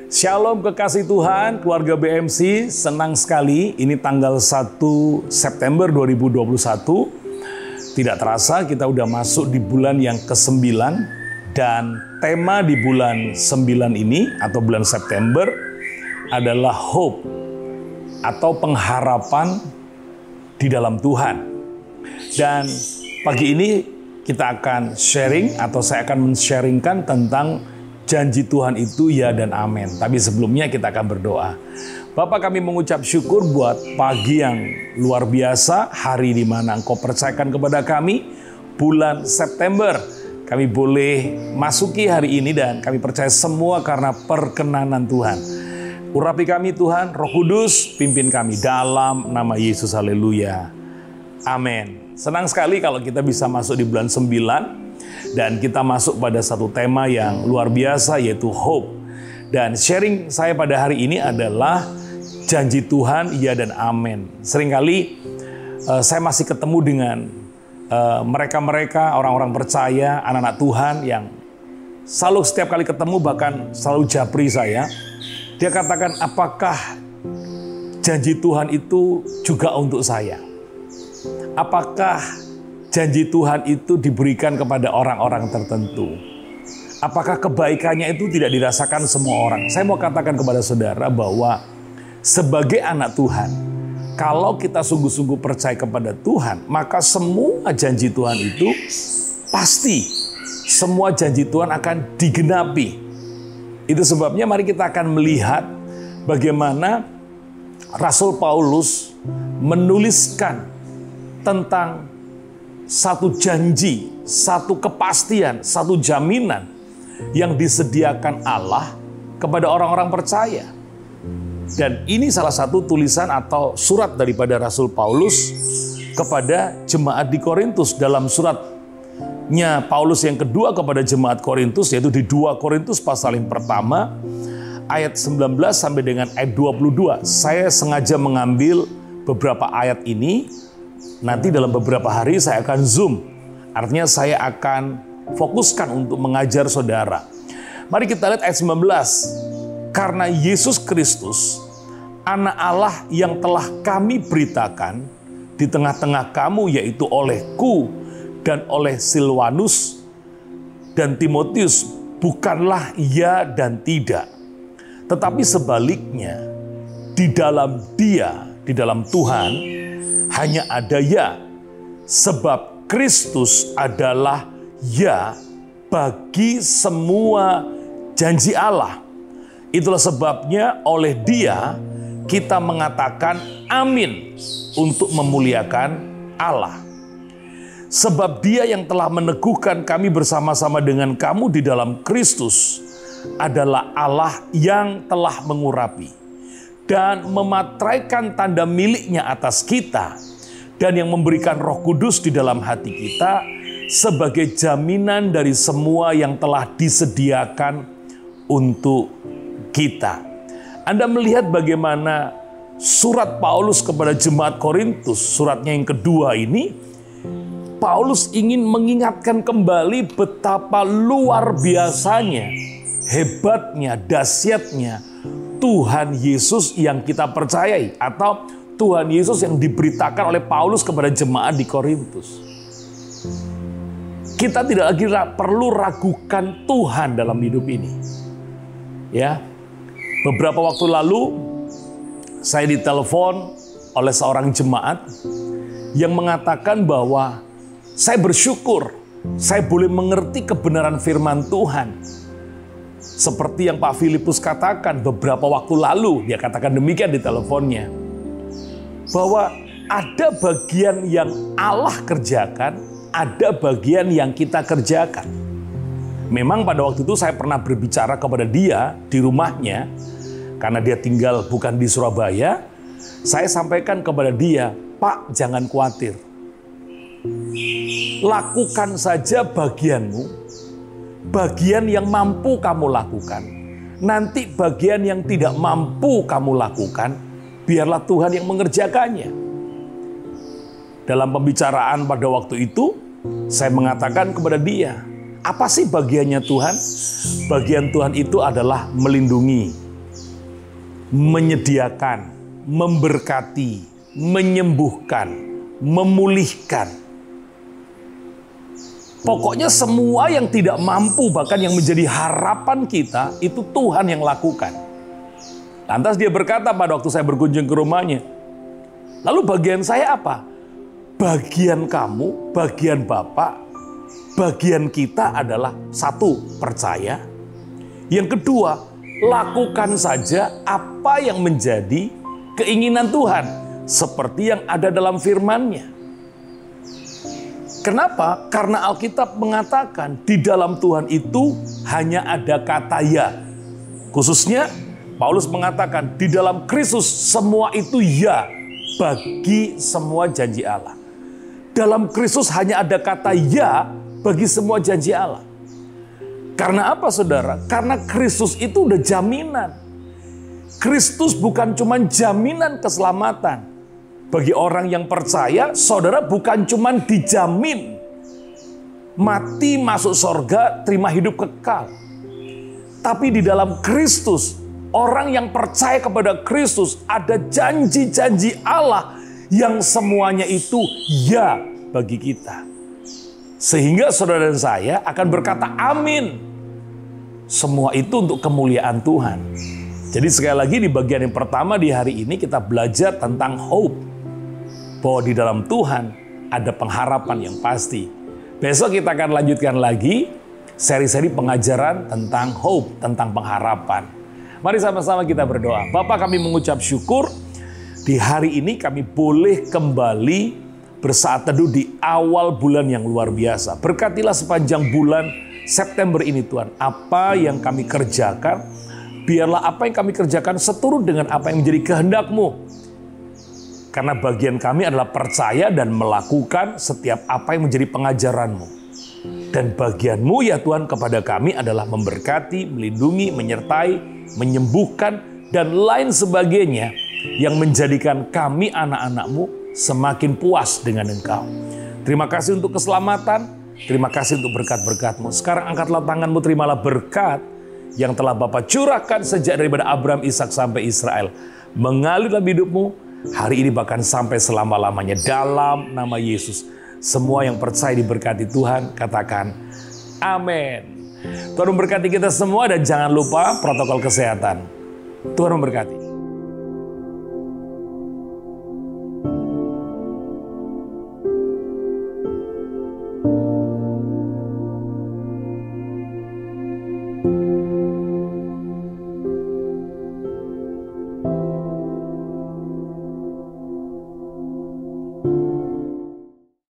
Shalom kekasih Tuhan, keluarga BMC, senang sekali ini tanggal 1 September 2021. Tidak terasa kita udah masuk di bulan yang ke-9 dan tema di bulan 9 ini atau bulan September adalah hope atau pengharapan di dalam Tuhan. Dan pagi ini kita akan sharing atau saya akan men-sharingkan tentang janji Tuhan itu ya dan amin. Tapi sebelumnya kita akan berdoa. Bapak, kami mengucap syukur buat pagi yang luar biasa, hari di mana Engkau percayakan kepada kami, bulan September. Kami boleh masuki hari ini dan kami percaya semua karena perkenanan Tuhan. Urapi kami Tuhan, Roh Kudus pimpin kami dalam nama Yesus, haleluya. Amin. Senang sekali kalau kita bisa masuk di bulan 9. Dan kita masuk pada satu tema yang luar biasa yaitu hope. Dan sharing saya pada hari ini adalah janji Tuhan ya dan amin. Seringkali saya masih ketemu dengan mereka-mereka orang-orang percaya, anak-anak Tuhan yang selalu setiap kali ketemu bahkan selalu japri saya. Dia katakan, apakah janji Tuhan itu juga untuk saya? Apakah janji Tuhan itu diberikan kepada orang-orang tertentu? Apakah kebaikannya itu tidak dirasakan semua orang? Saya mau katakan kepada saudara bahwa sebagai anak Tuhan, kalau kita sungguh-sungguh percaya kepada Tuhan, maka semua janji Tuhan itu pasti, semua janji Tuhan akan digenapi. Itu sebabnya mari kita akan melihat bagaimana Rasul Paulus menuliskan tentang satu janji, satu kepastian, satu jaminan yang disediakan Allah kepada orang-orang percaya. Dan ini salah satu tulisan atau surat daripada Rasul Paulus kepada jemaat di Korintus. Dalam suratnya Paulus yang kedua kepada jemaat Korintus, yaitu di 2 Korintus pasal yang pertama, ayat 19 sampai dengan ayat 22. Saya sengaja mengambil beberapa ayat ini. Nanti dalam beberapa hari saya akan zoom. Artinya saya akan fokuskan untuk mengajar saudara. Mari kita lihat ayat 19. Karena Yesus Kristus, anak Allah yang telah kami beritakan di tengah-tengah kamu, yaitu olehku dan oleh Silwanus dan Timotius, bukanlah ya dan tidak. Tetapi sebaliknya, di dalam Dia, di dalam Tuhan, hanya ada ya, sebab Kristus adalah ya bagi semua janji Allah. Itulah sebabnya oleh Dia kita mengatakan amin untuk memuliakan Allah. Sebab Dia yang telah meneguhkan kami bersama-sama dengan kamu di dalam Kristus adalah Allah yang telah mengurapi dan mematraikan tanda miliknya atas kita, dan yang memberikan Roh Kudus di dalam hati kita sebagai jaminan dari semua yang telah disediakan untuk kita. Anda melihat bagaimana surat Paulus kepada jemaat Korintus, suratnya yang kedua ini, Paulus ingin mengingatkan kembali betapa luar biasanya, hebatnya, dahsyatnya Tuhan Yesus yang kita percayai, atau Tuhan Yesus yang diberitakan oleh Paulus kepada jemaat di Korintus. Kita tidak lagi perlu ragukan Tuhan dalam hidup ini. Ya, beberapa waktu lalu saya ditelepon oleh seorang jemaat yang mengatakan bahwa saya bersyukur saya boleh mengerti kebenaran firman Tuhan. Seperti yang Pak Filipus katakan beberapa waktu lalu, dia katakan demikian di teleponnya, bahwa ada bagian yang Allah kerjakan, ada bagian yang kita kerjakan. Memang pada waktu itu saya pernah berbicara kepada dia di rumahnya, karena dia tinggal bukan di Surabaya. Saya sampaikan kepada dia, Pak, jangan khawatir. Lakukan saja bagianmu. Bagian yang mampu kamu lakukan. Nanti bagian yang tidak mampu kamu lakukan, biarlah Tuhan yang mengerjakannya. Dalam pembicaraan pada waktu itu, saya mengatakan kepada dia, apa sih bagiannya Tuhan? Bagian Tuhan itu adalah melindungi, menyediakan, memberkati, menyembuhkan, memulihkan. Pokoknya semua yang tidak mampu, bahkan yang menjadi harapan kita, itu Tuhan yang lakukan. Lantas dia berkata pada waktu saya berkunjung ke rumahnya, lalu bagian saya apa? Bagian kamu, bagian Bapak, bagian kita adalah satu, percaya. Yang kedua, lakukan saja apa yang menjadi keinginan Tuhan, seperti yang ada dalam firman-Nya. Kenapa? Karena Alkitab mengatakan di dalam Tuhan itu hanya ada kata ya. Khususnya Paulus mengatakan di dalam Kristus semua itu ya bagi semua janji Allah. Dalam Kristus hanya ada kata ya bagi semua janji Allah. Karena apa saudara? Karena Kristus itu udah jaminan. Kristus bukan cuma jaminan keselamatan. Bagi orang yang percaya, saudara bukan cuma dijamin mati masuk sorga, terima hidup kekal. Tapi di dalam Kristus, orang yang percaya kepada Kristus, ada janji-janji Allah yang semuanya itu ya bagi kita. Sehingga saudara dan saya akan berkata amin. Semua itu untuk kemuliaan Tuhan. Jadi sekali lagi di bagian yang pertama di hari ini kita belajar tentang hope. Bahwa di dalam Tuhan ada pengharapan yang pasti. Besok kita akan lanjutkan lagi seri-seri pengajaran tentang hope, tentang pengharapan. Mari sama-sama kita berdoa. Bapa, kami mengucap syukur di hari ini kami boleh kembali bersaat teduh di awal bulan yang luar biasa. Berkatilah sepanjang bulan September ini Tuhan. Apa yang kami kerjakan, biarlah apa yang kami kerjakan seturut dengan apa yang menjadi kehendak-Mu. Karena bagian kami adalah percaya dan melakukan setiap apa yang menjadi pengajaran-Mu. Dan bagian-Mu ya Tuhan kepada kami adalah memberkati, melindungi, menyertai, menyembuhkan, dan lain sebagainya yang menjadikan kami anak-anak-Mu semakin puas dengan Engkau. Terima kasih untuk keselamatan, terima kasih untuk berkat-berkat-Mu. Sekarang angkatlah tangan-Mu, terimalah berkat yang telah Bapa curahkan sejak daripada Abraham, Ishak sampai Israel. Mengalir dalam hidup-Mu, hari ini bahkan sampai selama-lamanya dalam nama Yesus. Semua yang percaya diberkati Tuhan, katakan amin. Tuhan memberkati kita semua dan jangan lupa protokol kesehatan. Tuhan memberkati.